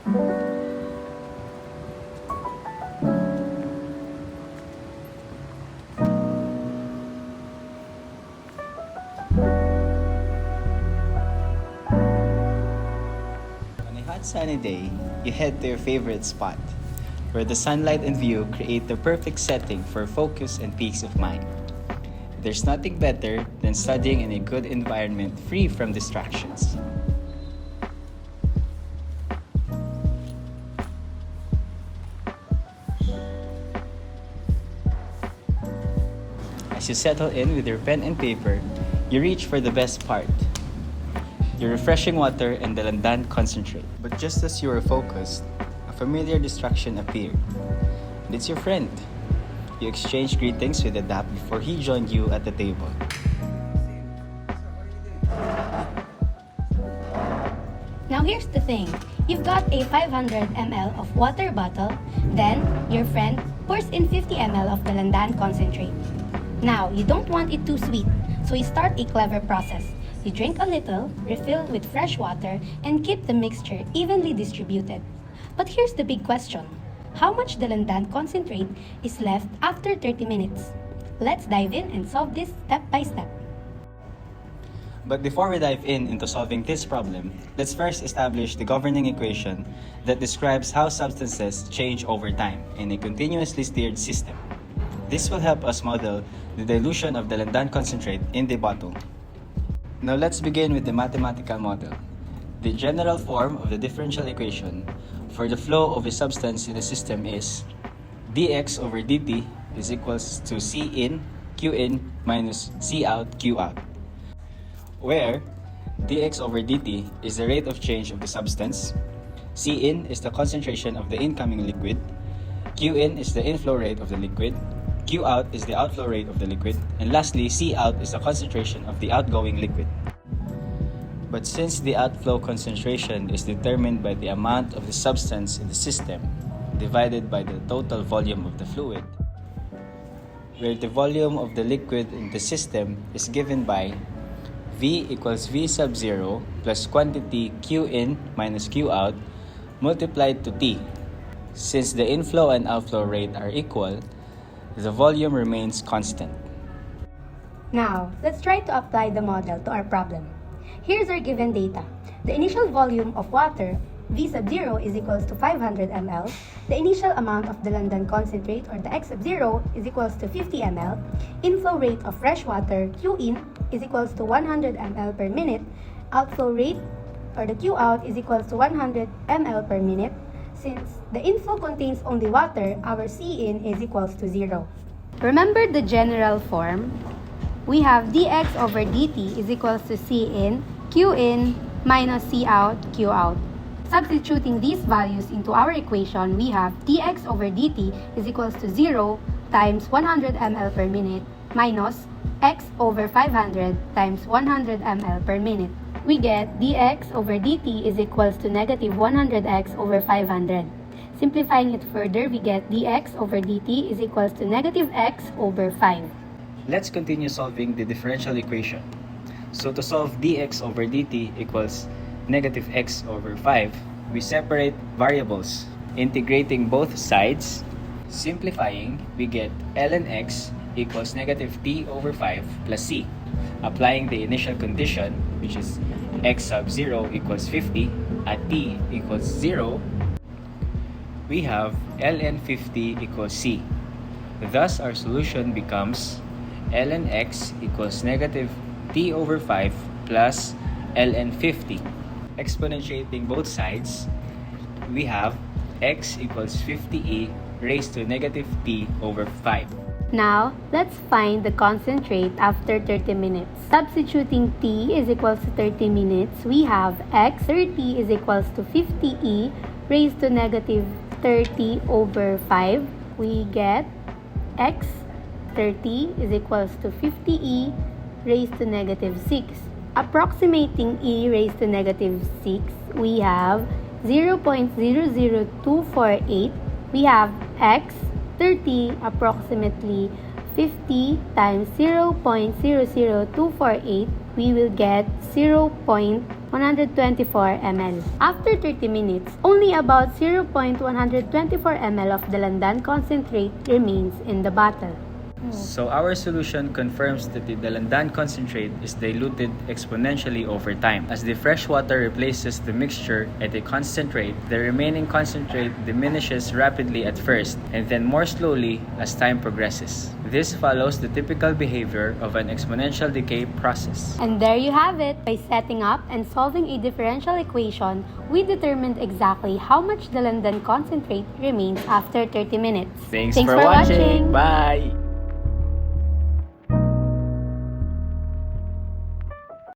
On a hot sunny day, you head to your favorite spot, where the sunlight and view create the perfect setting for focus and peace of mind. There's nothing better than studying in a good environment free from distractions. As you settle in with your pen and paper, you reach for the best part, your refreshing water and the landan concentrate. But just as you were focused, a familiar distraction appeared. And it's your friend. You exchanged greetings with Adap before he joined you at the table. Now here's the thing. You've got a 500 ml of water bottle, then your friend pours in 50 ml of the landan concentrate. Now, you don't want it too sweet, so you start a clever process. You drink a little, refill with fresh water, and keep the mixture evenly distributed. But here's the big question. How much landan concentrate is left after 30 minutes? Let's dive in and solve this step by step. But before we dive into solving this problem, let's first establish the governing equation that describes how substances change over time in a continuously stirred system. This will help us model the dilution of the landan concentrate in the bottle. Now let's begin with the mathematical model. The general form of the differential equation for the flow of a substance in the system is dx over dt is equals to C in, Q in minus C out, Q out, where dx over dt is the rate of change of the substance, C in is the concentration of the incoming liquid, Q in is the inflow rate of the liquid, Q out is the outflow rate of the liquid, and lastly, C out is the concentration of the outgoing liquid. But since the outflow concentration is determined by the amount of the substance in the system divided by the total volume of the fluid, where the volume of the liquid in the system is given by V equals V sub 0 plus quantity Q in minus Q out multiplied to T. Since the inflow and outflow rate are equal, the volume remains constant. Now, let's try to apply the model to our problem. Here's our given data. The initial volume of water, V sub 0 is equals to 500 ml. The initial amount of the landan concentrate, or the X sub 0, is equals to 50 ml. Inflow rate of fresh water, Q in, is equals to 100 ml per minute. Outflow rate, or the Q out, is equals to 100 ml per minute. Since the inflow contains only water, our C in is equals to 0. Remember the general form? We have dx over dt is equals to C in, Q in, minus C out, Q out. Substituting these values into our equation, we have dx over dt is equals to 0 times 100 ml per minute minus x over 500 times 100 ml per minute. We get dx over dt is equals to negative 100x over 500. Simplifying it further, we get dx over dt is equals to negative x over 5. Let's continue solving the differential equation. So to solve dx over dt equals negative x over 5, we separate variables, integrating both sides. Simplifying, we get ln x equals negative t over 5 plus c. Applying the initial condition, which is x sub 0 equals 50 at t equals 0, we have ln 50 equals c. Thus, our solution becomes ln x equals negative t over 5 plus ln 50. Exponentiating both sides, we have x equals 50e raised to negative t over 5. Now, let's find the concentrate after 30 minutes. Substituting t is equals to 30 minutes, we have x 30 is equals to 50e raised to negative 30 over 5. We get x 30 is equals to 50e raised to negative 6. Approximating e raised to negative 6, we have 0.00248. We have x 30 approximately 50 times 0.00248, we will get 0.30 124 ml. After 30 minutes, only about 0.124 ml of dalandan concentrate remains in the bottle. So our solution confirms that the dalandan concentrate is diluted exponentially over time. As the fresh water replaces the mixture at a constant rate, the remaining concentrate diminishes rapidly at first and then more slowly as time progresses. This follows the typical behavior of an exponential decay process. And there you have it. By setting up and solving a differential equation, we determined exactly how much dalandan concentrate remains after 30 minutes. Thanks for watching. Bye!